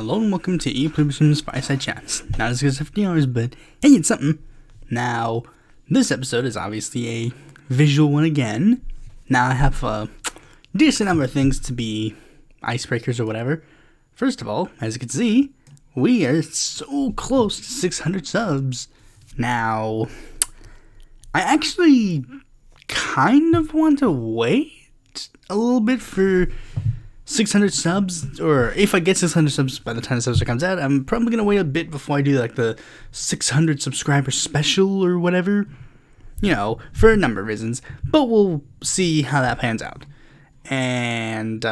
Hello and welcome to Pluribus Unum's Fireside Chats. Not as good as 50 hours, but hey, it's something. Now, this episode is obviously a visual one again. Now I have a decent number of things to be icebreakers or whatever. First of all, as you can see, we are so close to 600 subs. Now, I actually kind of want to wait a little bit for 600 subs, or if I get 600 subs by the time this episode comes out, I'm probably going to wait a bit before I do like the 600 subscriber special or whatever, you know, for a number of reasons, but we'll see how that pans out. And,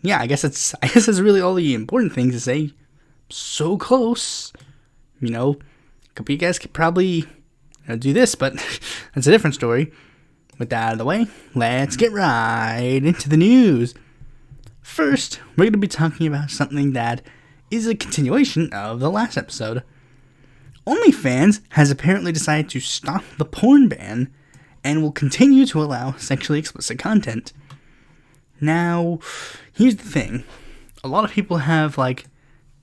yeah, I guess that's really all the important things to say. So close, you know, a couple of you guys could probably do this, but that's a different story. With that out of the way, let's get right into the news. First, we're going to be talking about something that is a continuation of the last episode. Onlyfans has apparently decided to stop the porn ban and will continue to allow sexually explicit content. Now, here's the thing. A lot of people have,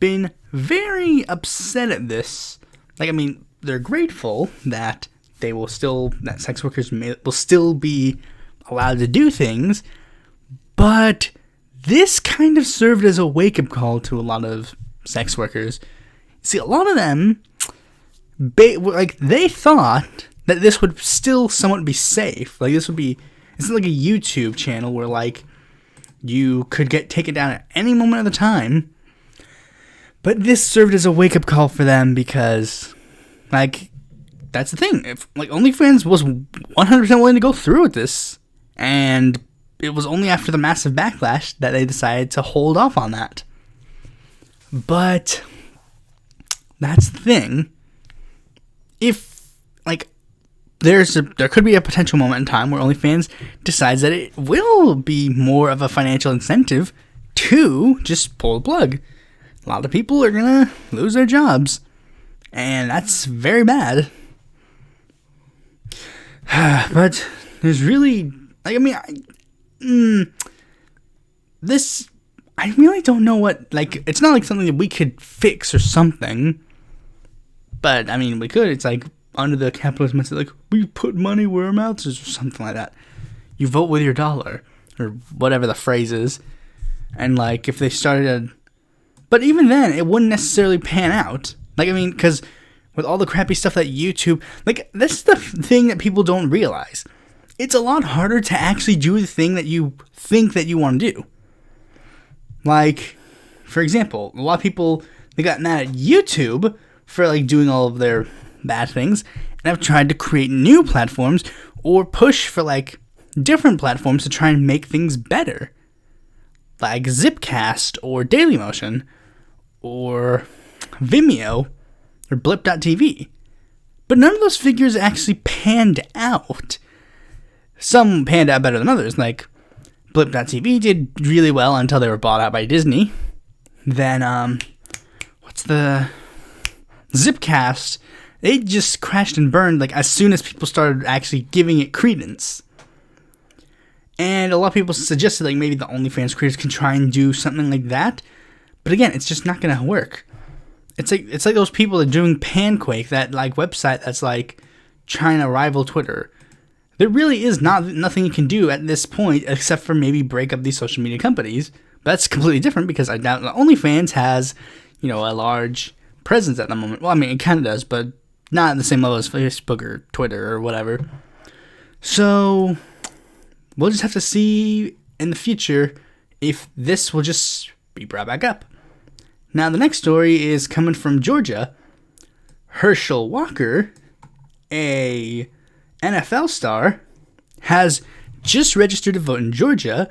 been very upset at this. They're grateful that that sex workers will still be allowed to do things, but this kind of served as a wake-up call to a lot of sex workers. See, a lot of them, they thought that this would still somewhat be safe. It's not like a YouTube channel where, you could take it down at any moment of the time, but this served as a wake-up call for them because, that's the thing. If OnlyFans was 100% willing to go through with this, and it was only after the massive backlash that they decided to hold off on that. But that's the thing. If there could be a potential moment in time where OnlyFans decides that it will be more of a financial incentive to just pull the plug. A lot of people are gonna lose their jobs, and that's very bad. But there's really, I really don't know what, it's not something that we could fix or something, but, we could. It's under the capitalist method, we put money where our mouths is, or something like that. You vote with your dollar, or whatever the phrase is, and, if they started but even then, it wouldn't necessarily pan out. Because with all the crappy stuff that YouTube, that's the thing that people don't realize. It's a lot harder to actually do the thing that you think that you want to do. For example, a lot of people, they got mad at YouTube for doing all of their bad things, and have tried to create new platforms or push for different platforms to try and make things better. Like Zipcast or Dailymotion or Vimeo or Blip.tv. But none of those figures actually panned out. Some panned out better than others. Blip.tv did really well until they were bought out by Disney. Then, Zipcast, they just crashed and burned as soon as people started actually giving it credence. And a lot of people suggested maybe the OnlyFans creators can try and do something like that. But again, it's just not going to work. It's like those people that are doing Panquake, that website that's trying to rival Twitter. There really is nothing you can do at this point except for maybe break up these social media companies. But that's completely different because I doubt OnlyFans has, a large presence at the moment. Well, it kind of does, but not at the same level as Facebook or Twitter or whatever. So we'll just have to see in the future if this will just be brought back up. Now, the next story is coming from Georgia. Herschel Walker, a NFL star, has just registered to vote in Georgia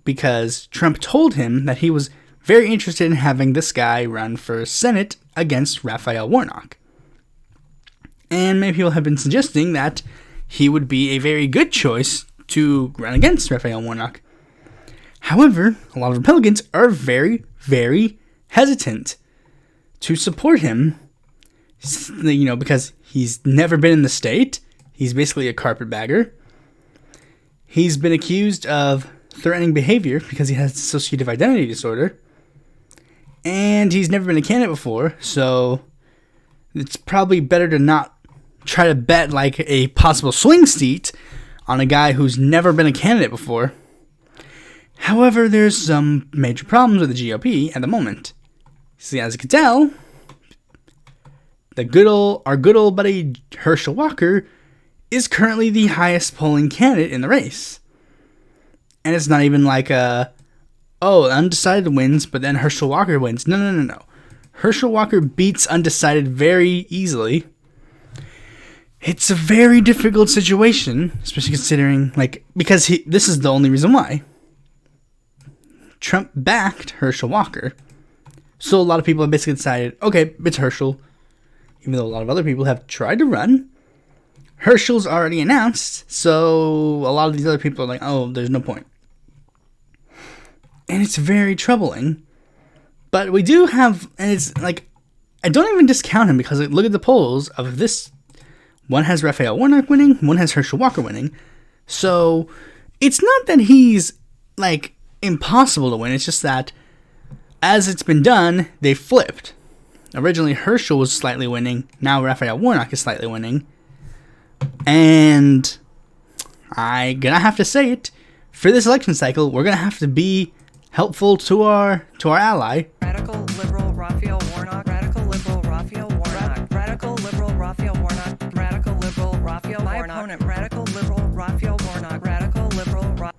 because Trump told him that he was very interested in having this guy run for Senate against Raphael Warnock. And many people have been suggesting that he would be a very good choice to run against Raphael Warnock. However, a lot of Republicans are very, very hesitant to support him, because he's never been in the state. He's basically a carpetbagger. He's been accused of threatening behavior because he has dissociative identity disorder. And he's never been a candidate before, so it's probably better to not try to bet like a possible swing seat on a guy who's never been a candidate before. However, there's some major problems with the GOP at the moment. See, as you can tell, our good old buddy Herschel Walker is currently the highest polling candidate in the race. And it's not even like undecided wins, but then Herschel Walker wins. No. Herschel Walker beats undecided very easily. It's a very difficult situation, especially considering, because this is the only reason why. Trump backed Herschel Walker. So a lot of people have basically decided, okay, it's Herschel. Even though a lot of other people have tried to run. Herschel's already announced, so a lot of these other people are like, oh, there's no point. And it's very troubling. But we do have, and it's like, I don't even discount him because look at the polls of this. One has Raphael Warnock winning, one has Herschel Walker winning. So it's not that he's impossible to win. It's just that as it's been done, they flipped. Originally, Herschel was slightly winning. Now Raphael Warnock is slightly winning. And I'm going to have to say it. For this election cycle, we're going to have to be helpful to our ally. Radical liberal Raphael Warnock. Radical liberal Raphael Warnock. Radical liberal Raphael Warnock. Radical liberal Raphael Warnock. My opponent, radical liberal Raphael Warnock. Radical liberal.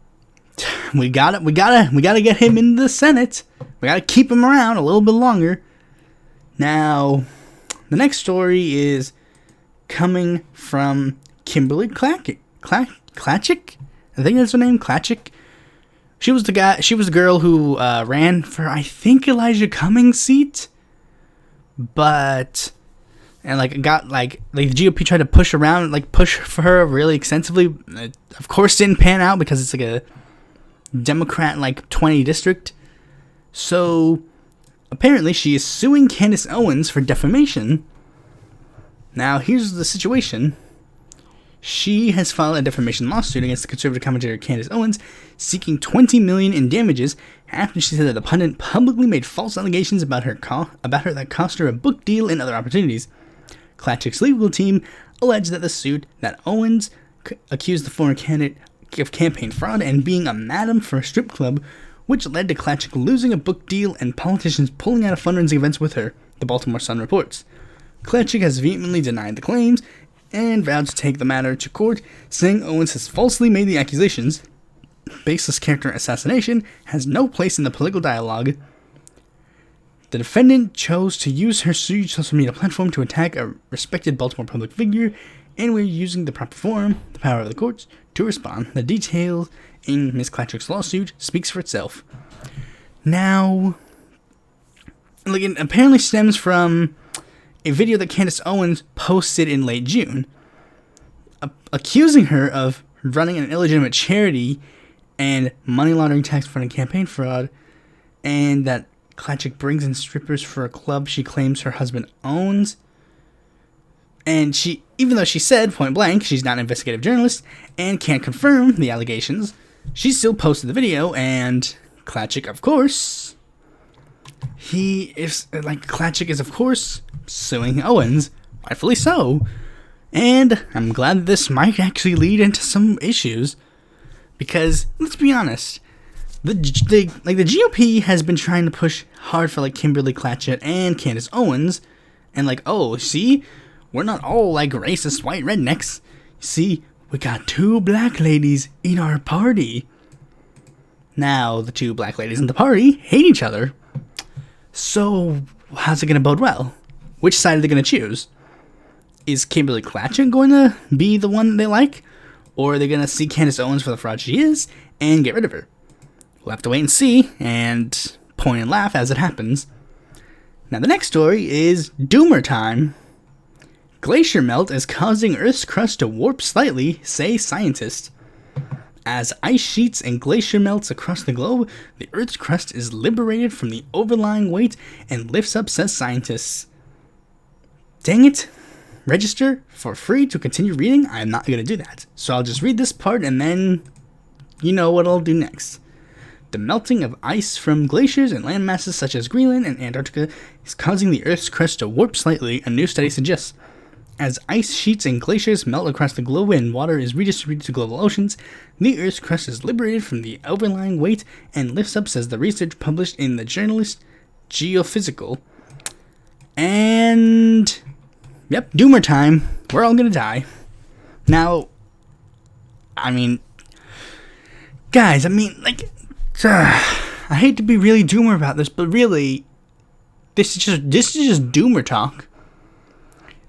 We gotta get him in the Senate. We gotta keep him around a little bit longer. Now, the next story is coming from Kimberly Klachik. I think that's her name, Klachik. She was the girl who ran for, I think, Elijah Cummings' seat. But, and the GOP tried to push for her really extensively. It, of course, didn't pan out because it's a Democrat 20 district. So apparently she is suing Candace Owens for defamation. Now here's the situation. She has filed a defamation lawsuit against the conservative commentator Candace Owens, seeking $20 million in damages after she said that the pundit publicly made false allegations about her that cost her a book deal and other opportunities. Klachik's legal team alleged that the suit that Owens accused the former candidate of campaign fraud and being a madam for a strip club, which led to Klachik losing a book deal and politicians pulling out of fundraising events with her, the Baltimore Sun reports. Klachik has vehemently denied the claims and vowed to take the matter to court, saying Owens has falsely made the accusations. Baseless character assassination has no place in the political dialogue. The defendant chose to use her social media platform to attack a respected Baltimore public figure, and we're using the proper forum, the power of the courts, to respond. The details in Ms. Klachik's lawsuit speaks for itself. Now, it apparently stems from a video that Candace Owens posted in late June, accusing her of running an illegitimate charity and money laundering, tax fraud, and campaign fraud, and that Klachik brings in strippers for a club she claims her husband owns. And she, even though she said point blank she's not an investigative journalist and can't confirm the allegations, she still posted the video, and Klachik, of course, Klachik is, of course, suing Owens, rightfully so. And I'm glad that this might actually lead into some issues, because let's be honest, the GOP has been trying to push hard for Kimberly Klachik and Candace Owens, and see, we're not all racist white rednecks. See, we got two black ladies in our party. Now the two black ladies in the party hate each other. So how's it gonna bode well? Which side are they gonna choose? Is Kimberly Klachik going to be the one they like? Or are they going to see Candace Owens for the fraud she is and get rid of her? We'll have to wait and see, and point and laugh as it happens. Now the next story is Doomer time. Glacier melt is causing Earth's crust to warp slightly, say scientists. As ice sheets and glacier melts across the globe, the Earth's crust is liberated from the overlying weight and lifts up, says scientists. Dang it. Register for free to continue reading? I'm not going to do that. So I'll just read this part and then you know what I'll do next. The melting of ice from glaciers and land masses such as Greenland and Antarctica is causing the Earth's crust to warp slightly, a new study suggests. As ice sheets and glaciers melt across the globe and water is redistributed to global oceans, the Earth's crust is liberated from the overlying weight and lifts up, says the research published in the journalist Geophysical. And, yep, doomer time. We're all gonna die. Now, I mean, guys, I hate to be really doomer about this, but really, this is just doomer talk.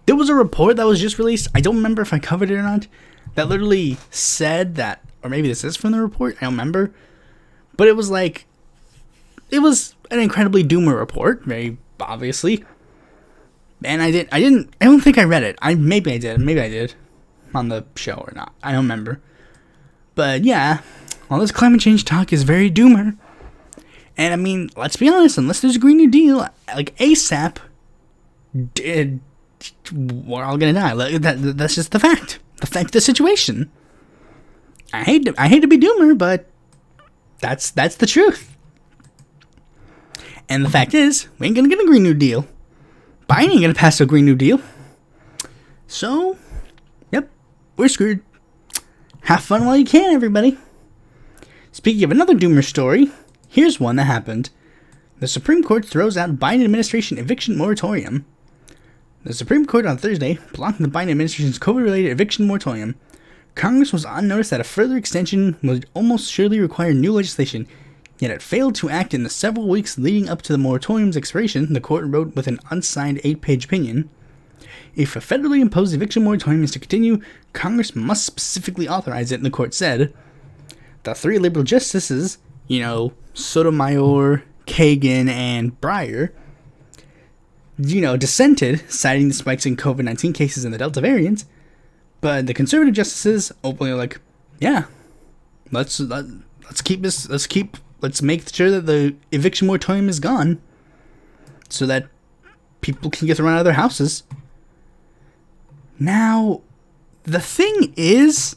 There was a report that was just released, I don't remember if I covered it or not, that literally said that, or maybe this is from the report, I don't remember, but it was an incredibly doomer report, very obviously, and I don't think I read it, maybe I did, on the show or not, I don't remember, but yeah, all this climate change talk is very doomer, and I mean, let's be honest, unless there's a Green New Deal, like ASAP, we're all gonna die. That's just the fact of the situation. I hate to be doomer, but that's the truth. And the fact is, we ain't gonna get a Green New Deal. Biden ain't gonna pass a Green New Deal. So, yep, we're screwed. Have fun while you can, everybody. Speaking of another doomer story, here's one that happened. The Supreme Court throws out Biden administration eviction moratorium. The Supreme Court on Thursday blocked the Biden administration's COVID-related eviction moratorium. Congress was on notice that a further extension would almost surely require new legislation, yet it failed to act in the several weeks leading up to the moratorium's expiration, the court wrote with an unsigned 8-page opinion. If a federally imposed eviction moratorium is to continue, Congress must specifically authorize it, the court said. The three liberal justices, Sotomayor, Kagan, and Breyer, dissented, citing the spikes in COVID-19 cases and the Delta variant. But the conservative justices openly were like, yeah, let's make sure that the eviction moratorium is gone so that people can get thrown out of their houses. Now, the thing is,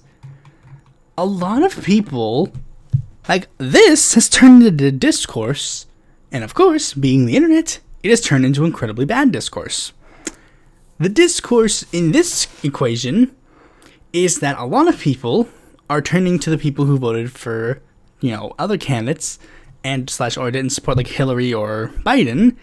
a lot of people, this has turned into discourse, and of course, being the internet, it has turned into incredibly bad discourse. The discourse in this equation is that a lot of people are turning to the people who voted for, other candidates or didn't support Hillary or Biden,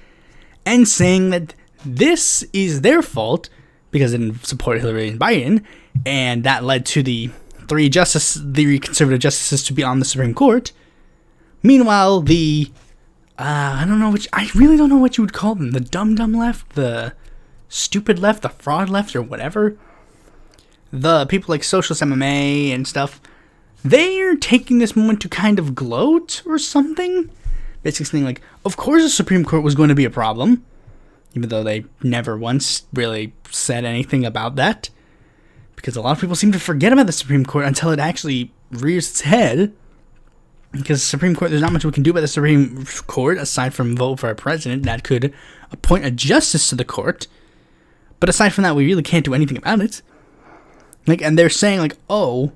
and saying that this is their fault because they didn't support Hillary and Biden, and that led to the three conservative justices to be on the Supreme Court. Meanwhile, I really don't know what you would call them. The dumb left, the stupid left, the fraud left, or whatever. The people like Socialist MMA and stuff, they're taking this moment to kind of gloat or something. Basically saying of course the Supreme Court was going to be a problem, even though they never once really said anything about that. Because a lot of people seem to forget about the Supreme Court until it actually rears its head. Because the Supreme Court, there's not much we can do about the Supreme Court aside from vote for a president that could appoint a justice to the court. But aside from that, we really can't do anything about it. And they're saying oh,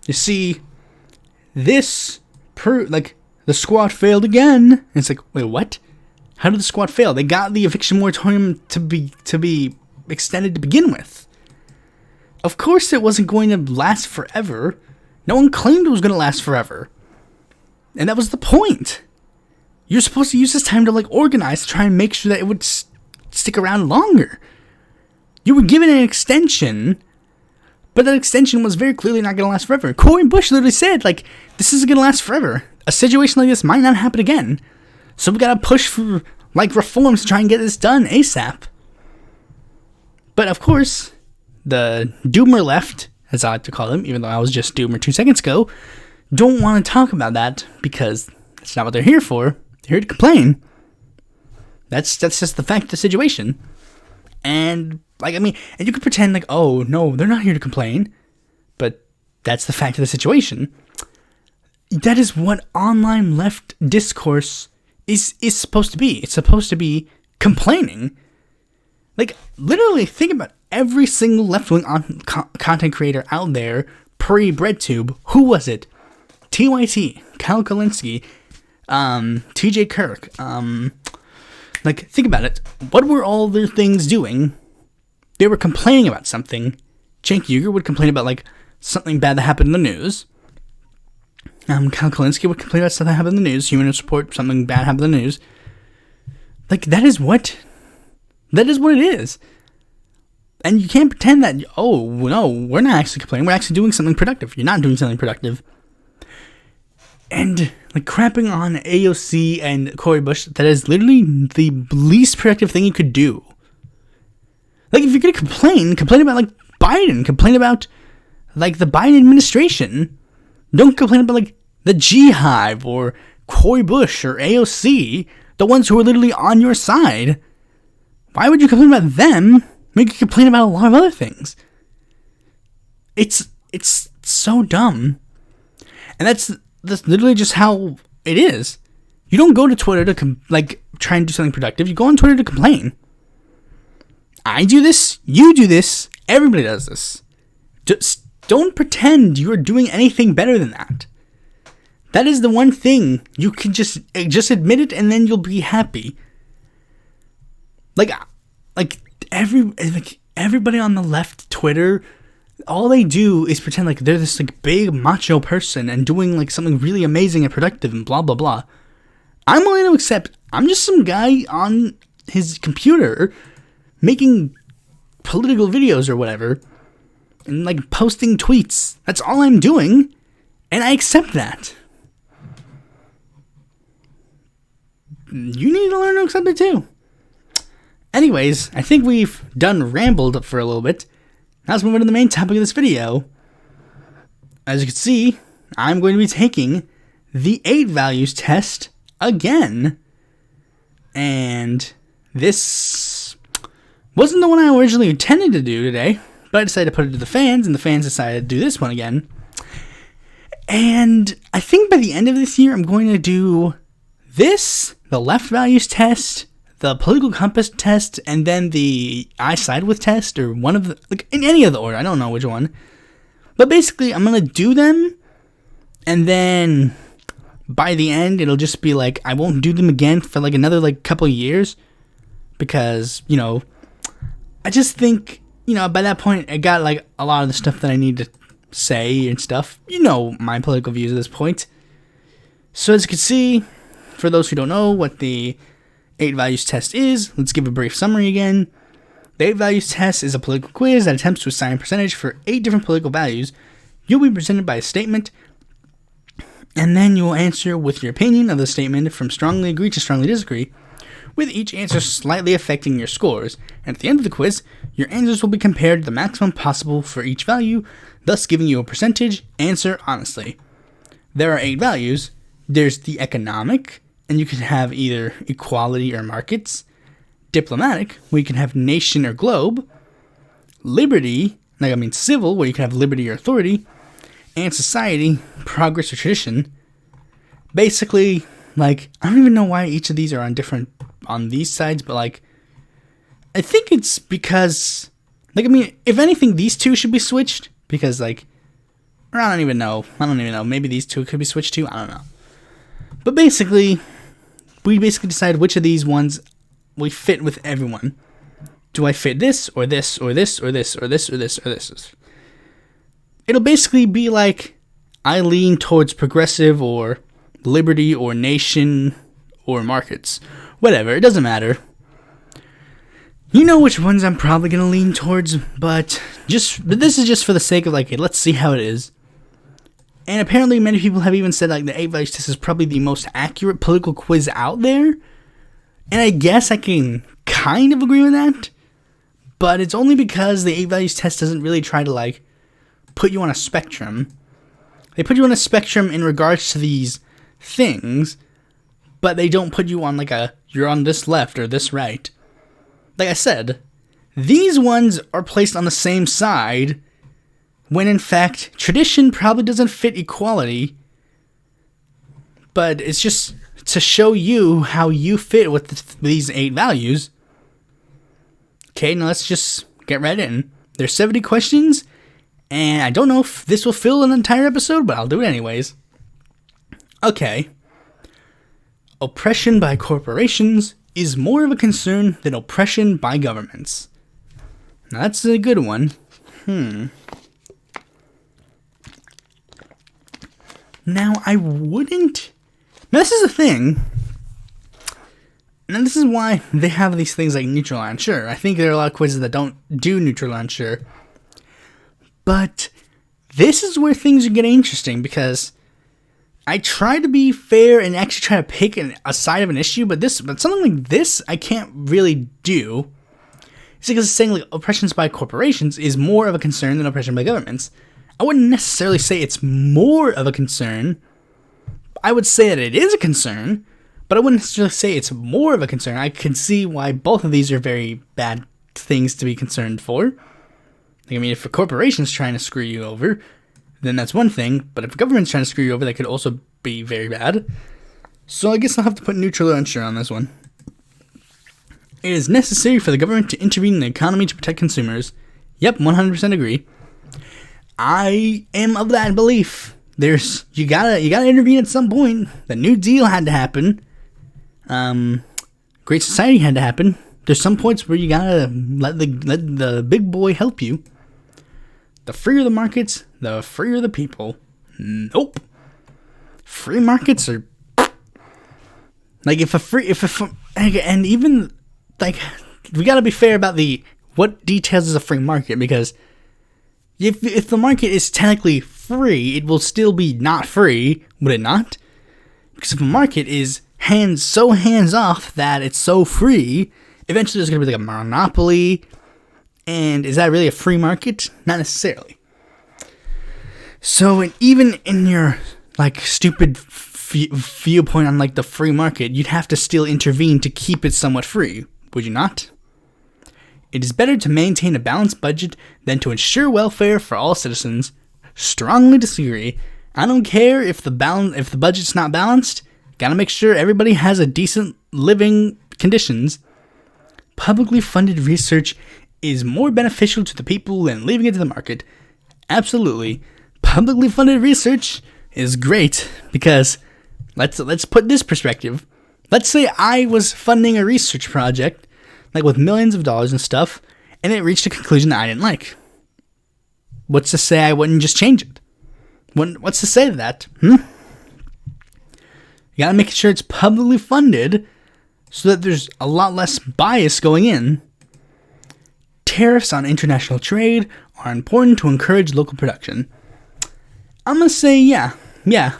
you see, the squad failed again. And it's wait, what? How did the squad fail? They got the eviction moratorium to be extended to begin with. Of course, it wasn't going to last forever. No one claimed it was going to last forever. And that was the point. You're supposed to use this time to organize to try and make sure that it would stick around longer. You were given an extension, but that extension was very clearly not going to last forever. Cory Bush literally said, this isn't going to last forever. A situation like this might not happen again. So we got to push for, reforms to try and get this done ASAP. But of course, the doomer left, as I like to call them, even though I was just doomer 2 seconds ago, don't want to talk about that because that's not what they're here for. They're here to complain. That's just the fact of the situation. And and you could pretend oh no, they're not here to complain, but that's the fact of the situation. That is what online left discourse is supposed to be. It's supposed to be complaining. Literally think about every single left-wing content creator out there pre-BreadTube. Who was it? TYT, Kyle Kalinske, TJ Kirk, like, think about it. What were all their things doing? They were complaining about something. Cenk Uygur would complain about, like, something bad that happened in the news. Kyle Kalinske would complain about stuff that happened in the news. Human Rights Report, something bad happened in the news. Like, that is what it is. And you can't pretend that, oh, no, we're not actually complaining. We're actually doing something productive. You're not doing something productive. And, like, crapping on AOC and Cori Bush, that is literally the least productive thing you could do. Like, if you're going to complain about, like, Biden. Complain about, like, the Biden administration. Don't complain about, like, the G-Hive or Cori Bush or AOC, the ones who are literally on your side. Why would you complain about them? Make you complain about a lot of other things. It's so dumb. And that's literally just how it is. You don't go to Twitter to, try and do something productive. You go on Twitter to complain. I do this. You do this. Everybody does this. Just don't pretend you are doing anything better than that. That is the one thing you can just admit it, and then you'll be happy. Everybody on the left Twitter, all they do is pretend like they're this like big macho person and doing like something really amazing and productive and blah blah blah. I'm willing to accept I'm just some guy on his computer making political videos or whatever and like posting tweets. That's all I'm doing, and I accept that. You need to learn to accept it too. Anyways, I think we've done rambled for a little bit. Now let's move on to the main topic of this video. As you can see, I'm going to be taking the 8values test again. And this wasn't the one I originally intended to do today, but I decided to put it to the fans, and the fans decided to do this one again. And I think by the end of this year, I'm going to do this, the left values test, the political compass test, and then the I side with test, or one of the, like, in any of the order. I don't know which one. But basically, I'm going to do them, and then by the end, it'll just be like, I won't do them again for like another like couple of years, because, you know, I just think, you know, by that point, I got like a lot of the stuff that I need to say and stuff. You know my political views at this point. So as you can see, for those who don't know what the 8values test is, let's give a brief summary again. The 8values test is a political quiz that attempts to assign a percentage for 8 different political values. You'll be presented by a statement, and then you will answer with your opinion of the statement from strongly agree to strongly disagree, with each answer slightly affecting your scores. And at the end of the quiz, your answers will be compared to the maximum possible for each value, thus giving you a percentage. Answer honestly. There are 8 values. There's the economic, and you can have either equality or markets. Diplomatic, where you can have nation or globe. Liberty, civil, where you can have liberty or authority. And society, progress or tradition. Basically, like, I don't even know why each of these are on these sides, but like, I think it's because, like, I mean, if anything, these two should be switched, because, like, or I don't even know, maybe these two could be switched too, I don't know. But basically, we decide which of these ones we fit with everyone. Do I fit this, or this, or this, or this, or this, or this, or this? It'll basically be like, I lean towards progressive, or liberty, or nation, or markets. Whatever, it doesn't matter. You know which ones I'm probably going to lean towards, but this is just for the sake of, like, let's see how it is. And apparently many people have even said, like, the 8values test is probably the most accurate political quiz out there. And I guess I can kind of agree with that. But it's only because the 8values test doesn't really try to, like, put you on a spectrum. They put you on a spectrum in regards to these things, but they don't put you on, like, you're on this left or this right. Like I said, these ones are placed on the same side, when in fact, tradition probably doesn't fit equality, but it's just to show you how you fit with these 8 values. Okay, now let's just get right in. There's 70 questions, and I don't know if this will fill an entire episode, but I'll do it anyways. Okay. oppression by corporations is more of a concern than oppression by governments. Now that's a good one. Now I wouldn't... Now this is a thing. And this is why they have these things like neutral and unsure. I think there are a lot of quizzes that don't do neutral and unsure. But this is where things are getting interesting, because I try to be fair and actually try to pick a side of an issue, but something like this I can't really do. It's because it's saying like oppressions by corporations is more of a concern than oppression by governments. I wouldn't necessarily say it's more of a concern. I would say that it is a concern, but I wouldn't necessarily say it's more of a concern. I can see why both of these are very bad things to be concerned for. I mean, if a corporation's trying to screw you over, then that's one thing, but if a government's trying to screw you over, that could also be very bad. So I guess I'll have to put neutral or unsure on this one. It is necessary for the government to intervene in the economy to protect consumers. Yep, 100% agree. I am of that belief. You gotta intervene at some point. The New Deal had to happen. Great Society had to happen. There's some points where you gotta let the big boy help you. The freer the markets, the freer the people. Nope. Free markets are like and even like we gotta be fair about what details is a free market, because if the market is technically free, it will still be not free, would it not? Because if a market is hands off that it's so free, eventually there's gonna be like a monopoly. And is that really a free market? Not necessarily. So even in your like stupid viewpoint on like the free market, you'd have to still intervene to keep it somewhat free, would you not? It is better to maintain a balanced budget than to ensure welfare for all citizens. Strongly disagree. I don't care if the budget's not balanced. Gotta make sure everybody has a decent living conditions. Publicly funded research is more beneficial to the people than leaving it to the market. Absolutely. Publicly funded research is great, because let's put this perspective. Let's say I was funding a research project, like with millions of dollars and stuff, and it reached a conclusion that I didn't like. What's to say I wouldn't just change it? What's to say to that? You gotta make sure it's publicly funded so that there's a lot less bias going in. Tariffs on international trade are important to encourage local production. I'm gonna say yeah. You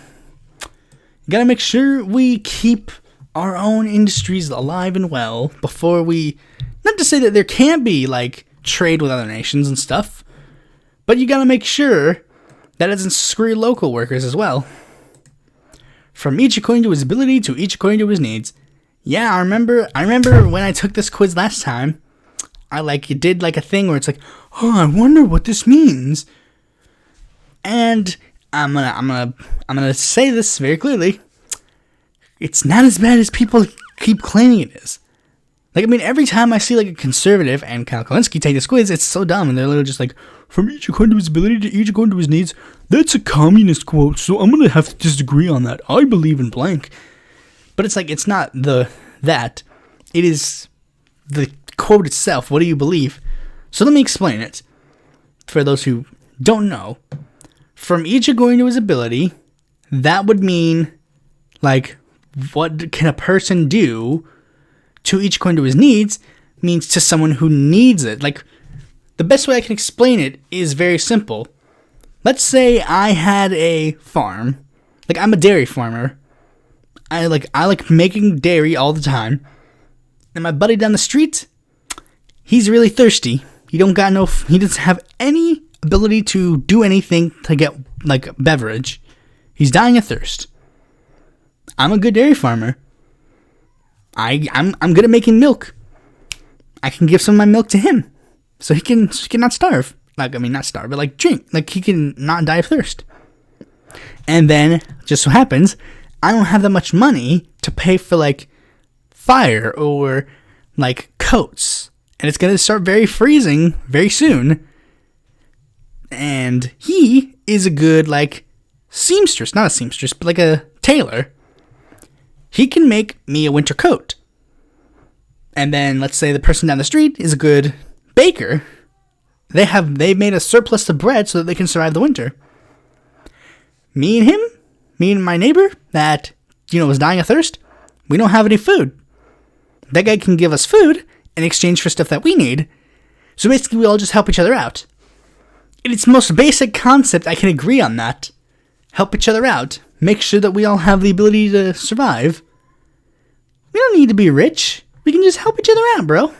gotta make sure we keep our own industries alive and well before we... Not to say that there can't be, like, trade with other nations and stuff, but you gotta make sure that doesn't screw local workers as well. From each according to his ability to each according to his needs. Yeah, I remember when I took this quiz last time, it did like a thing where it's like, oh, I wonder what this means. And I'm gonna say this very clearly. It's not as bad as people keep claiming it is. Like, I mean, every time I see like a conservative and Kyle Kalinske take this quiz, it's so dumb, and they're literally just like, from each according to his ability to each according to his needs. That's a communist quote, so I'm gonna have to disagree on that. I believe in blank. But it's like, it's not that. It is the quote itself. What do you believe? So let me explain it. For those who don't know. From each according to his ability, that would mean, like, what can a person do? To each according to his needs means to someone who needs it. Like, the best way I can explain it is very simple. Let's say I had a farm. Like, I'm a dairy farmer. I like making dairy all the time. And my buddy down the street, he's really thirsty. He doesn't have any ability to do anything to get like beverage. He's dying of thirst. I'm a good dairy farmer. I'm good at making milk. I can give some of my milk to him, so he can not starve. Like, I mean, not starve, but like drink. Like, he can not die of thirst. And then, just so happens, I don't have that much money to pay for like fire or like coats, and it's gonna start freezing very soon. And he is a good like seamstress, not a seamstress, but like a tailor. he can make me a winter coat. And then let's say the person down the street is a good baker. They've made a surplus of bread so that they can survive the winter. Me and my neighbor that, was dying of thirst, we don't have any food. That guy can give us food in exchange for stuff that we need. So basically we all just help each other out. In its most basic concept, I can agree on that. Help each other out. Make sure that we all have the ability to survive. We don't need to be rich. We can just help each other out, bro.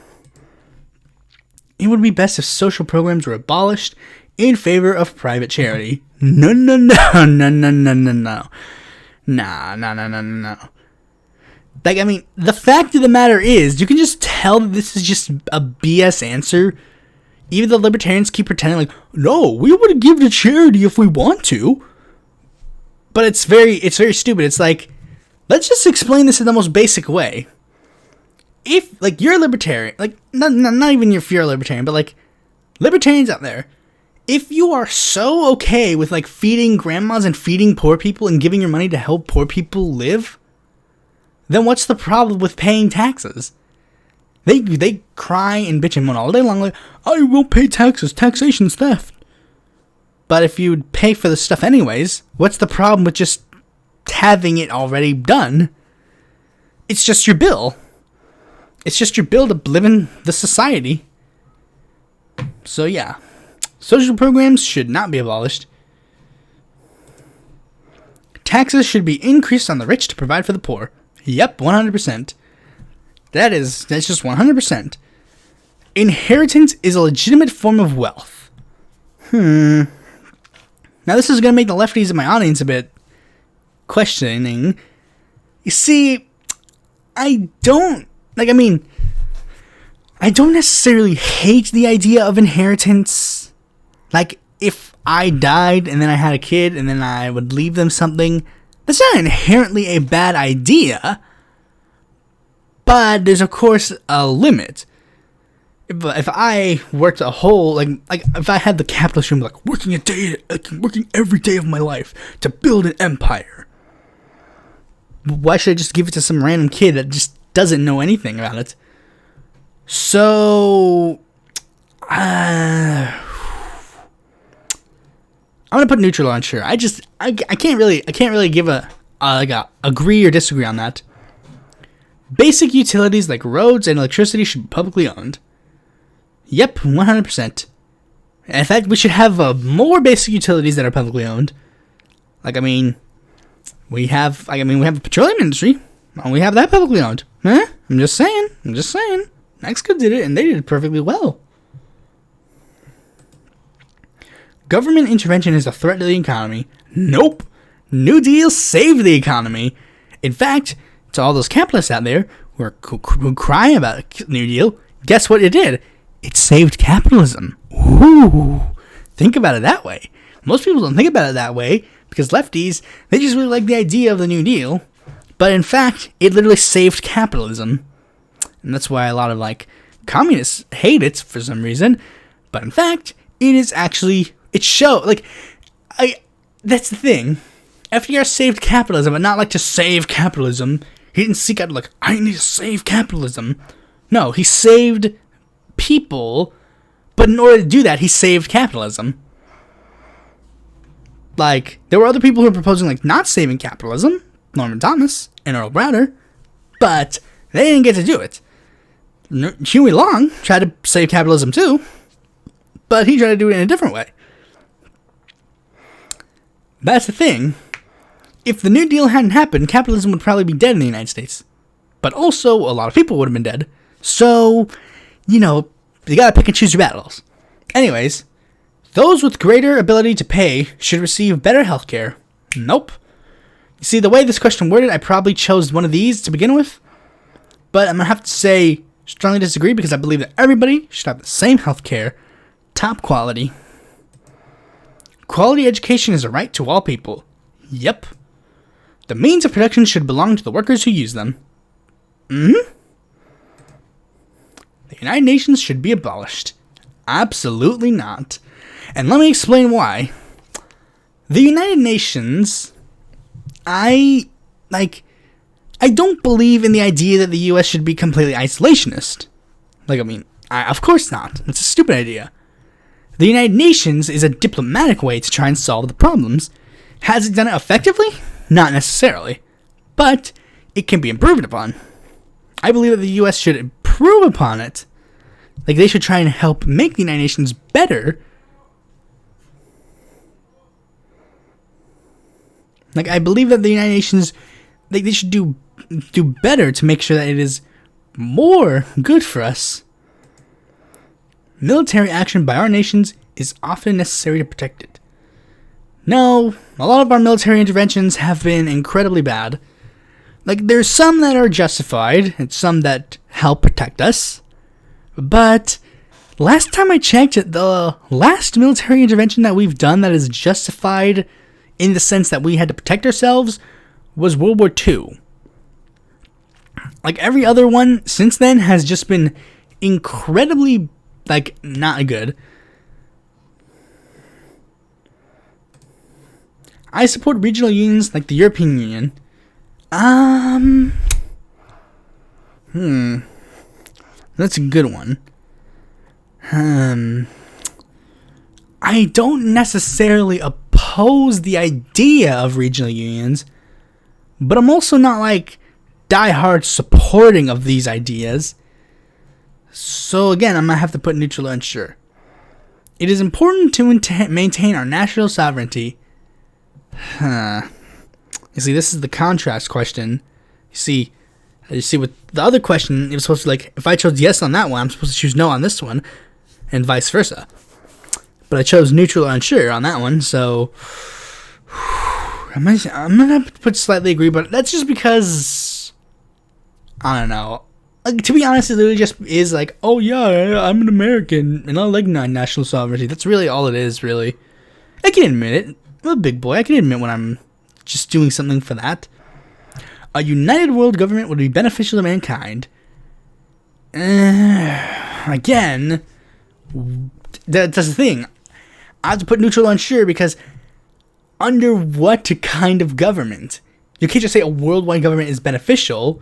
It would be best if social programs were abolished in favor of private charity. No. Nah. Like, I mean, the fact of the matter is, you can just tell that this is just a BS answer. Even the libertarians keep pretending like, no, we would give to charity if we want to. But it's very stupid. It's like, let's just explain this in the most basic way. If, like, you're a libertarian, like, not even if you're a libertarian, but, like, libertarians out there, if you are so okay with, like, feeding grandmas and feeding poor people and giving your money to help poor people live, then what's the problem with paying taxes? They cry and bitch and moan all day long, like, I won't pay taxes, taxation's theft. But if you pay for the stuff anyways, what's the problem with just having it already done? It's just your bill. It's just your bill to live in the society. So yeah, social programs should not be abolished. Taxes should be increased on the rich to provide for the poor. Yep, 100%. That's just 100%. Inheritance is a legitimate form of wealth. Now this is going to make the lefties in my audience a bit questioning. You see, I don't necessarily hate the idea of inheritance. Like, if I died and then I had a kid and then I would leave them something, that's not inherently a bad idea. But there's, of course, a limit. If I worked a whole, like if I had the capitalist dream, like, working every day of my life to build an empire, why should I just give it to some random kid that just doesn't know anything about it? So, I'm gonna put neutral on sure. I can't really give a agree or disagree on that. Basic utilities like roads and electricity should be publicly owned. Yep, 100%. In fact, we should have more basic utilities that are publicly owned. Like, we have the petroleum industry. We have that publicly owned. Huh? I'm just saying. Mexico did it, and they did it perfectly well. Government intervention is a threat to the economy. Nope. New Deal saved the economy. In fact, to all those capitalists out there who cry about a New Deal, guess what it did? It saved capitalism. Ooh. Think about it that way. Most people don't think about it that way because lefties, they just really like the idea of the New Deal. But in fact, it literally saved capitalism. And that's why a lot of, like, communists hate it for some reason. But in fact, it is actually, that's the thing. FDR saved capitalism, but not like to save capitalism. He didn't seek out, like, I need to save capitalism. No, he saved people, but in order to do that, he saved capitalism. Like, there were other people who were proposing, like, not saving capitalism, Norman Thomas and Earl Browder, but they didn't get to do it. Huey Long tried to save capitalism too, but he tried to do it in a different way. That's the thing. If the New Deal hadn't happened, capitalism would probably be dead in the United States. But also, a lot of people would have been dead. So, you gotta pick and choose your battles. Anyways, those with greater ability to pay should receive better healthcare. Nope. You see, the way this question worded, I probably chose one of these to begin with. But I'm gonna have to say, strongly disagree, because I believe that everybody should have the same healthcare, top quality. Quality education is a right to all people. Yep. The means of production should belong to the workers who use them. The United Nations should be abolished. Absolutely not. And let me explain why. The United Nations, I I don't believe in the idea that the US should be completely isolationist. Of course not. It's a stupid idea. The United Nations is a diplomatic way to try and solve the problems. Has it done it effectively? Not necessarily. But it can be improved upon. I believe that the US should improve upon it. They should try and help make the United Nations better. I believe that the United Nations, they should do better to make sure that it is more good for us. Military action by our nations is often necessary to protect it. No, a lot of our military interventions have been incredibly bad. There's some that are justified, and some that help protect us. But last time I checked, the last military intervention that we've done that is justified in the sense that we had to protect ourselves was World War II. Every other one since then has just been incredibly, not good. I support regional unions like the European Union. That's a good one. I don't necessarily oppose the idea of regional unions, but I'm also not die-hard supporting of these ideas. So again, I might have to put neutral or unsure. It is important to maintain our national sovereignty. You see, this is the contrast question. You see, with the other question, it was supposed to if I chose yes on that one, I'm supposed to choose no on this one, and vice versa. But I chose neutral or unsure on that one, so I'm gonna have to put slightly agree, but that's just because I don't know. To be honest, it literally just is oh yeah, I'm an American and I like national sovereignty. That's really all it is, really. I can admit it. I'm a big boy. I can admit when I'm just doing something for that. A united world government would be beneficial to mankind. Again, that's the thing. I have to put neutral or unsure because under what kind of government? You can't just say a worldwide government is beneficial.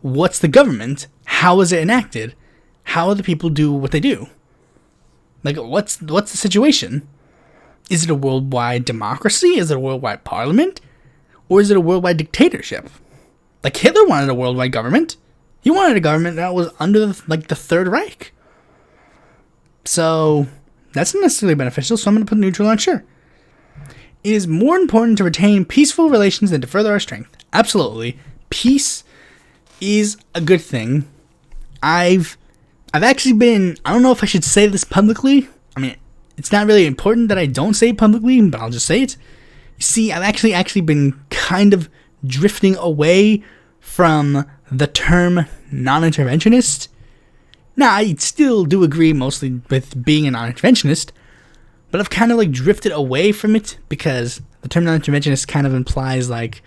What's the government? How is it enacted? How do the people do what they do? What's the situation? Is it a worldwide democracy? Is it a worldwide parliament? Or is it a worldwide dictatorship? Hitler wanted a worldwide government. He wanted a government that was under the Third Reich. So that's not necessarily beneficial, so I'm going to put neutral on sure. It is more important to retain peaceful relations than to further our strength. Absolutely. Peace is a good thing. I've actually been, I don't know if I should say this publicly. It's not really important that I don't say it publicly, but I'll just say it. You see, I've actually been kind of drifting away from the term non-interventionist. Now, I still do agree mostly with being a non-interventionist, but I've kind of drifted away from it because the term non-interventionist kind of implies not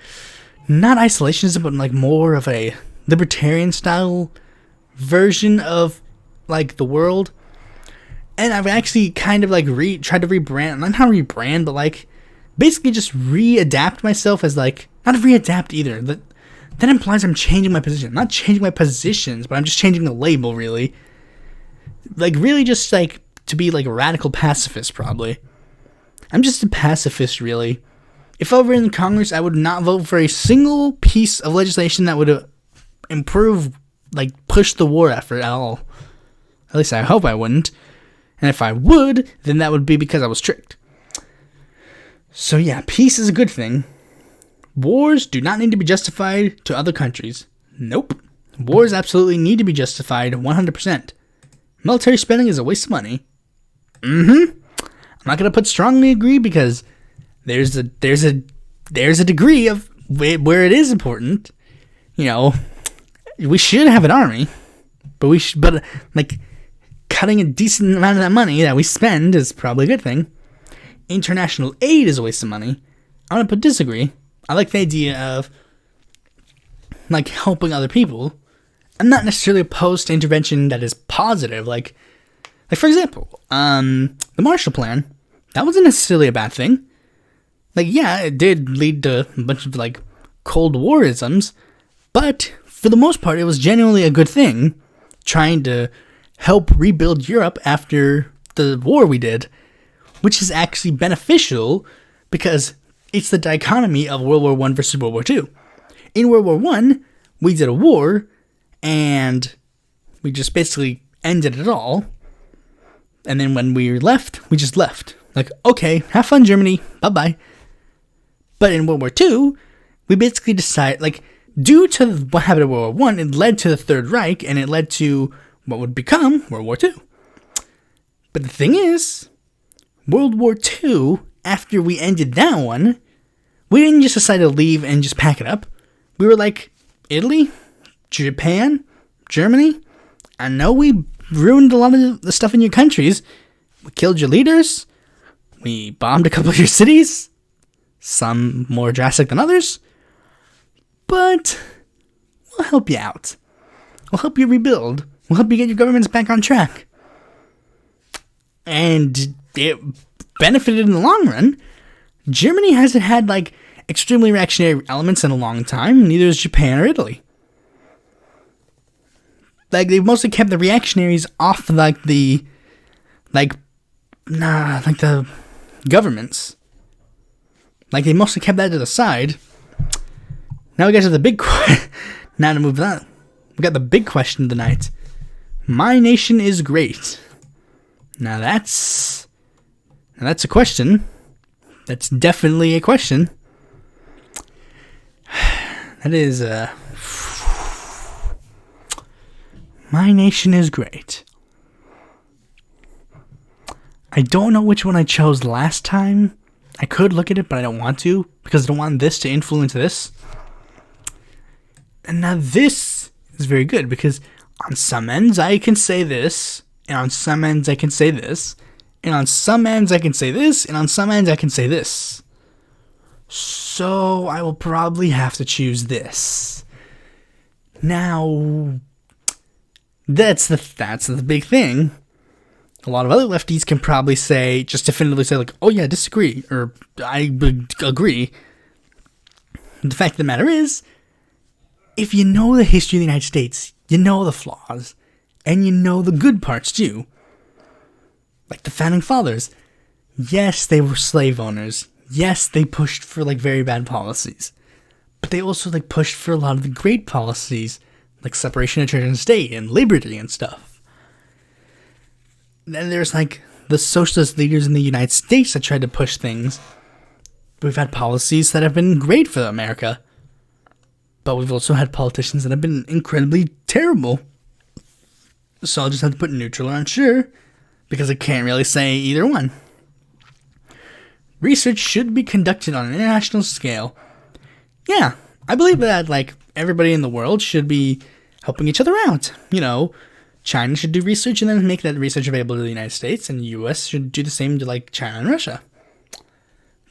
isolationism, but more of a libertarian style version of the world. And I've actually kind of tried to rebrand, not rebrand, but basically just readapt myself as not readapt either. That implies I'm changing my position. I'm not changing my positions, but I'm just changing the label, really. Really just to be a radical pacifist, probably. I'm just a pacifist, really. If I were in Congress, I would not vote for a single piece of legislation that would improve, push the war effort at all. At least I hope I wouldn't. And if I would, then that would be because I was tricked. So yeah, peace is a good thing. Wars do not need to be justified to other countries. Nope. Wars absolutely need to be justified 100%. Military spending is a waste of money. I'm not going to put strongly agree because there's a degree of where it is important. We should have an army, but cutting a decent amount of that money that we spend is probably a good thing. International aid is a waste of money. I'm going to disagree. I like the idea of helping other people. I'm not necessarily opposed to intervention that is positive. For example, the Marshall Plan. That wasn't necessarily a bad thing. Yeah, it did lead to a bunch of Cold War-isms, But for the most part, it was genuinely a good thing, trying to help rebuild Europe after the war we did, which is actually beneficial because it's the dichotomy of World War I versus World War II. In World War I, we did a war, and we just basically ended it all. And then when we left, we just left. Like, okay, have fun, Germany, bye-bye. But in World War II, we basically decided, like, due to what happened in World War I, it led to the Third Reich, and it led to what would become World War II. But the thing is, World War II, after we ended that one, we didn't just decide to leave and just pack it up. We were like, Italy, Japan, Germany, I know we ruined a lot of the stuff in your countries. We killed your leaders. We bombed a couple of your cities. Some more drastic than others. But we'll help you out. We'll help you rebuild. We'll help you get your governments back on track. And it benefited in the long run. Germany hasn't had, like, extremely reactionary elements in a long time. Neither has Japan or Italy. Like, they've mostly kept the reactionaries off, like, the governments. Like, they mostly kept that to the side. Now we get to the big question. Now to move on. We got the big question of the night. My nation is great. Now that's a question. That's definitely a question. That is, my nation is great. I don't know which one I chose last time. I could look at it, but I don't want to, because I don't want this to influence this. And now this is very good, because on some ends I can say this, and on some ends I can say this, and on some ends I can say this, and on some ends I can say this. So I will probably have to choose this. Now, that's the big thing. A lot of other lefties can probably say, just definitively say, like, oh yeah, disagree, or I agree. The fact of the matter is, if you know the history of the United States, you know the flaws, and you know the good parts too. Like the Founding Fathers. Yes, they were slave owners. Yes, they pushed for, like, very bad policies. But they also, like, pushed for a lot of the great policies, like separation of church and state, and liberty and stuff. Then there's, like, the socialist leaders in the United States that tried to push things. We've had policies that have been great for America. But we've also had politicians that have been incredibly terrible. So I'll just have to put neutral or unsure, because I can't really say either one. Research should be conducted on an international scale. Yeah, I believe that, like, everybody in the world should be helping each other out. You know, China should do research and then make that research available to the United States, and the US should do the same to, like, China and Russia.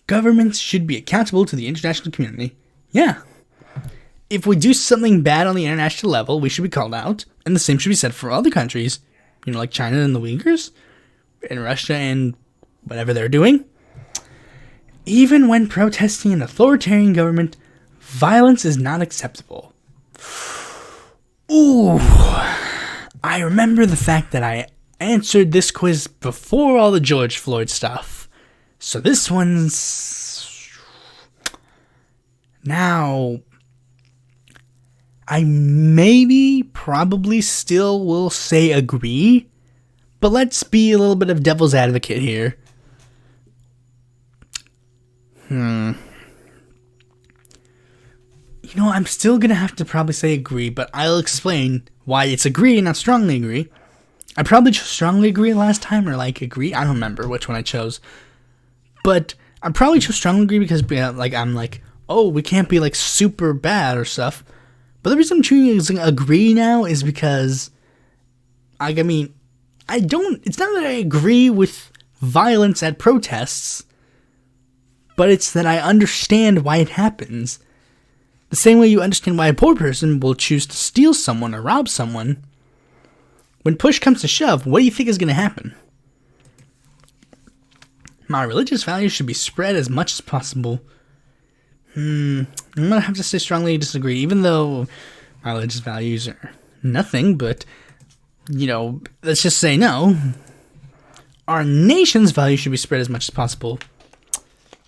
Governments should be accountable to the international community. Yeah. If we do something bad on the international level, we should be called out, and the same should be said for other countries. You know, like China and the Uyghurs, and Russia and whatever they're doing. Even when protesting an authoritarian government, violence is not acceptable. Ooh. I remember the fact that I answered this quiz before all the George Floyd stuff. So this one's... Now, I probably still will say agree, but let's be a little bit of devil's advocate here. You know, I'm still gonna have to probably say agree, but I'll explain why it's agree and not strongly agree. I probably chose strongly agree last time, or like agree. I don't remember which one I chose. But I probably chose strongly agree because, like, I'm like, oh, we can't be, like, super bad or stuff. But the reason I'm choosing agree now is because, I mean, it's not that I agree with violence at protests, but it's that I understand why it happens. The same way you understand why a poor person will choose to steal someone or rob someone. When push comes to shove, what do you think is going to happen? My religious values should be spread as much as possible. I'm going to have to say strongly disagree, even though My religious values are nothing, but, let's just say no. Our nation's values should be spread as much as possible.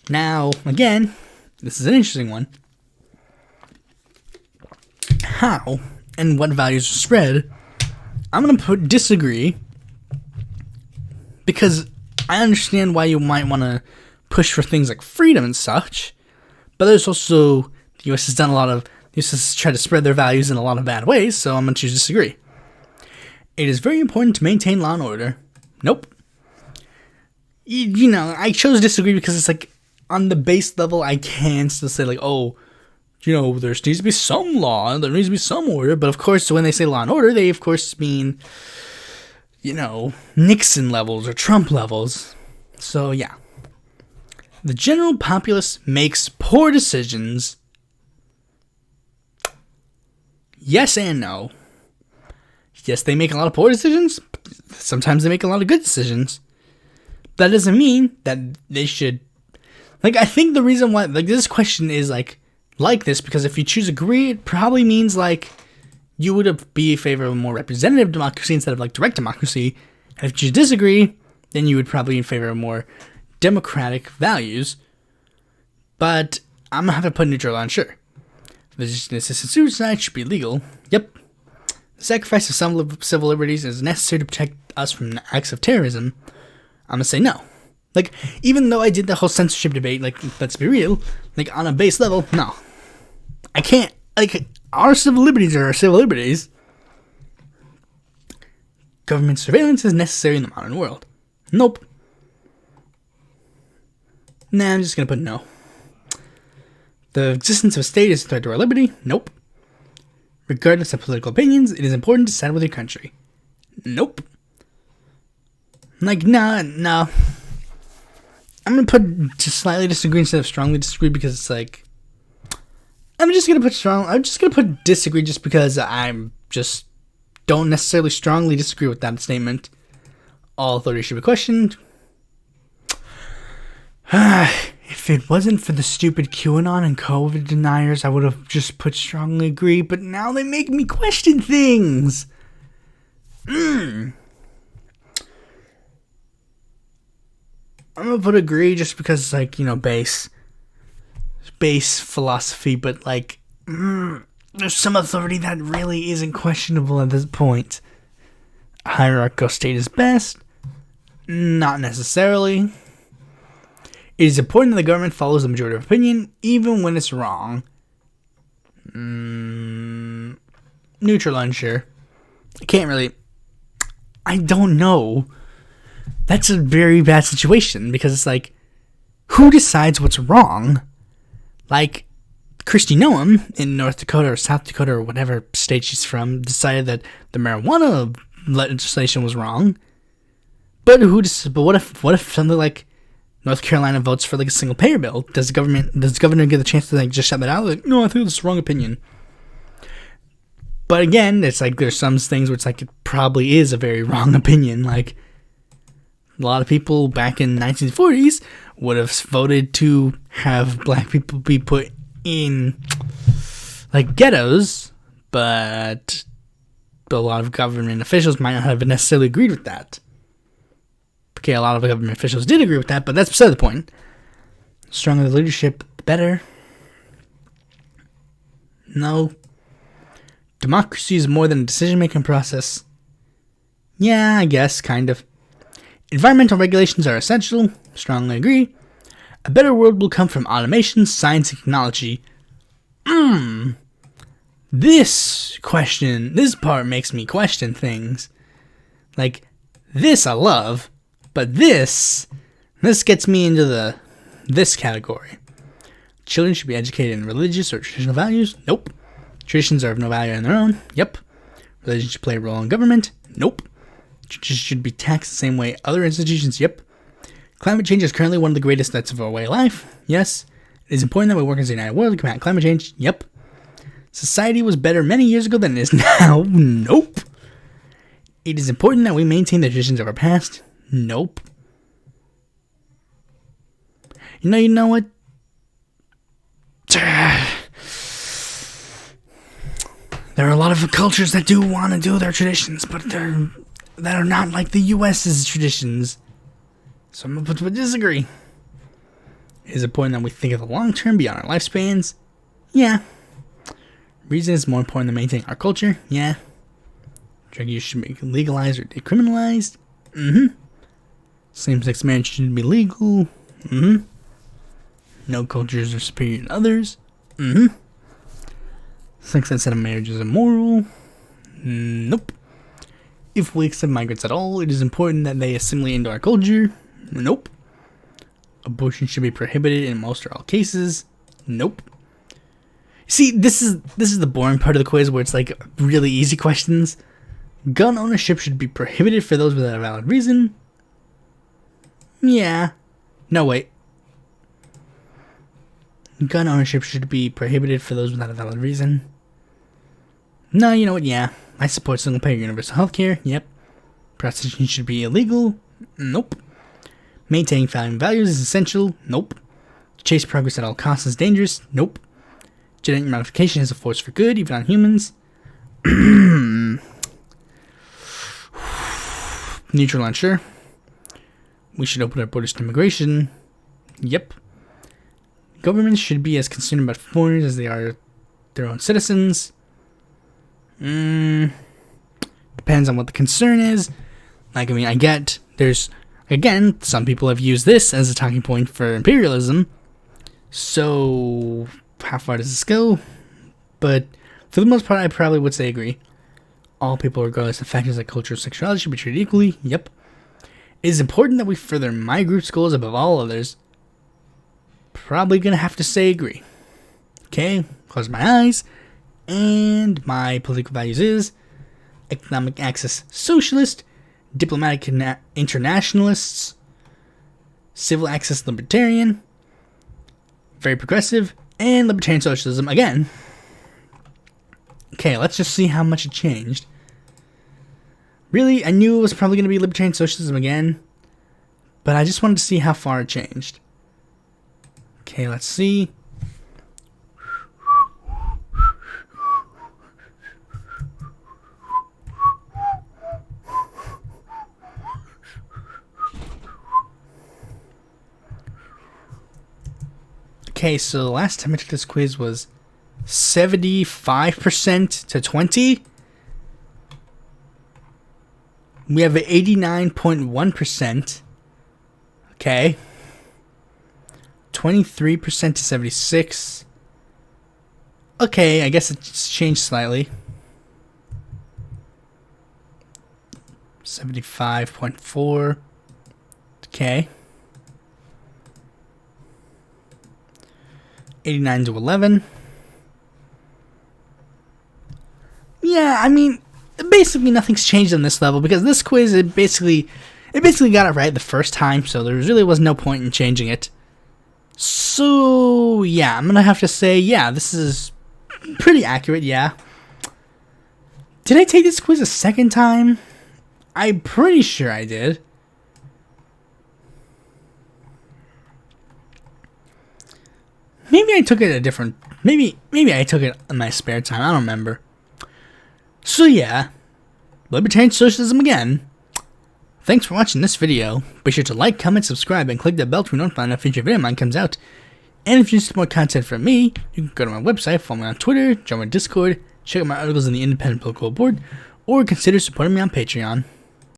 Now, again, this is an interesting one. How and what values are spread? I'm going to disagree, because I understand why you might want to push for things like freedom and such, but there's also, the U.S. has done the U.S. has tried to spread their values in a lot of bad ways, so I'm going to choose to disagree. It is very important to maintain law and order. Nope. I chose to disagree because it's like, on the base level, I can still say like, there needs to be some law, there needs to be some order, but of course, when they say law and order, they of course mean, Nixon levels or Trump levels. So yeah. The general populace makes poor decisions. Yes and no. Yes, they make a lot of poor decisions. Sometimes they make a lot of good decisions. That doesn't mean that they should. I think the reason why, this question is, this, because if you choose agree, it probably means, you would be in favor of a more representative democracy instead of, direct democracy. And if you disagree, then you would probably be in favor of more democratic values. But I'm going to have to put neutral on, sure. Assisted suicide should be legal. Yep. The sacrifice of some civil liberties is necessary to protect us from acts of terrorism. I'm going to say no. Even though I did the whole censorship debate, let's be real, on a base level, no. I can't, our civil liberties are our civil liberties. Government surveillance is necessary in the modern world. Nope. Nah, I'm just gonna put no. The existence of a state is a threat to our liberty. Nope. Regardless of political opinions, it is important to side with your country. Nope. No. I'm going to put just slightly disagree instead of strongly disagree, because it's I'm just going to put disagree just because I'm just don't necessarily strongly disagree with that statement. All authority should be questioned. If it wasn't for the stupid QAnon and COVID deniers, I would have just put strongly agree, but now they make me question things. I'm gonna put agree just because it's base philosophy, but there's some authority that really isn't questionable at this point. A hierarchical state is best. Not necessarily. It is important that the government follows the majority of opinion, even when it's wrong. Neutral, unsure. I don't know. That's a very bad situation, because it's who decides what's wrong? Kristi Noem in North Dakota or South Dakota or whatever state she's from decided that the marijuana legislation was wrong. But what if something like North Carolina votes for a single payer bill? Does the governor get the chance to just shut that out? No, I think that's the wrong opinion. But again, it's there's some things where it's it probably is a very wrong opinion. A lot of people back in 1940s would have voted to have black people be put in ghettos, but a lot of government officials might not have necessarily agreed with that. Okay, a lot of government officials did agree with that, but that's beside the point. Stronger the leadership, the better. No. Democracy is more than a decision-making process. Yeah, I guess, kind of. Environmental regulations are essential. Strongly agree. A better world will come from automation, science, and technology. This part makes me question things. This I love, but this gets me into this category. Children should be educated in religious or traditional values. Nope. Traditions are of no value on their own. Yep. Religion should play a role in government. Nope. Churches should be taxed the same way other institutions. Yep. Climate change is currently one of the greatest threats of our way of life. Yes. It is important that we work as a united world to combat climate change. Yep. Society was better many years ago than it is now. Nope. It is important that we maintain the traditions of our past. Nope. You know what? There are a lot of cultures that do want to do their traditions, but that are not like the U.S.'s traditions. So I'm going to disagree. It is important that we think of the long term beyond our lifespans. Yeah. Reason is more important than maintaining our culture. Yeah. Drug use should be legalized or decriminalized. Same-sex marriage should be legal. No cultures are superior to others. Sex outside of marriage is immoral. Nope. If we accept migrants at all, it is important that they assimilate into our culture. Nope. Abortion should be prohibited in most or all cases. Nope. See, this is the boring part of the quiz where it's like really easy questions. Gun ownership should be prohibited for those without a valid reason. Yeah. No, wait. Gun ownership should be prohibited for those without a valid reason. No, you know what? Yeah. I support single-payer universal healthcare. Yep. Prostitution should be illegal. Nope. Maintaining family values is essential. Nope. Chase progress at all costs is dangerous. Nope. Genetic modification is a force for good, even on humans. Neutral, unsure. We should open our borders to immigration. Yep. Governments should be as concerned about foreigners as they are their own citizens. Depends on what the concern is. Like, I mean, I get there's, again, some people have used this as a talking point for imperialism. So, how far does this go? But for the most part, I probably would say agree. All people, regardless of factors like culture or sexuality, should be treated equally. Yep. It is important that we further my group's goals above all others. Probably gonna have to say agree. Okay, close my eyes. And my political values is economic access socialist, diplomatic internationalists, civil access libertarian, very progressive, and libertarian socialism again. Okay, let's just see how much it changed. Really, I knew it was probably going to be libertarian socialism again, but I just wanted to see how far it changed. Okay, let's see. Okay, so the last time I took this quiz was 75% to 20. We have 89.1%. Okay. 23% to 76. Okay, I guess it's changed slightly. 75.4. Okay. 89 to 11. Yeah, I mean, basically nothing's changed on this level because this quiz, it basically got it right the first time, so there really was no point in changing it. So, yeah, I'm gonna have to say, yeah, this is pretty accurate, yeah. Did I take this quiz a second time? I'm pretty sure I did. Maybe I took it a different... Maybe I took it in my spare time. I don't remember. So yeah, libertarian socialism again. Thanks for watching this video. Be sure to like, comment, subscribe, and click the bell to be notified when a future video of mine comes out. And if you need more content from me, you can go to my website, follow me on Twitter, join my Discord, check out my articles in the Independent Political Board, or consider supporting me on Patreon.